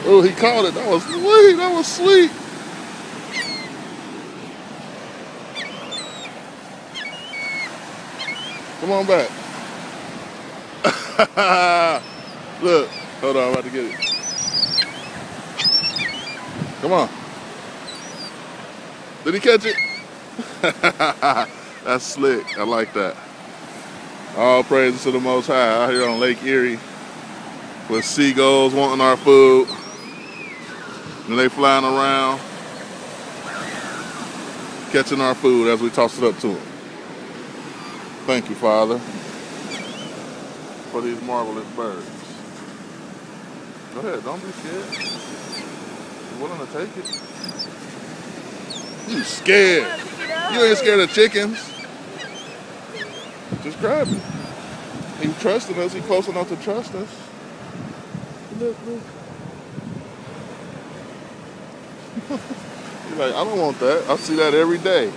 Oh, he caught it. That was sweet. That was sweet. Come on back. Look. Hold on. I'm about to get it. Come on. Did he catch it? That's slick. I like that. All praises to the Most High out here on Lake Erie with seagulls wanting our food. And they flying around catching our food as we toss it up to them. Thank you, Father, for these marvelous birds. Go ahead, don't be scared. You're willing to take it? You scared. You ain't scared of chickens. Just grab it. He trusting us. He close enough to trust us. Look, look. You're like, I don't want that. I see that every day.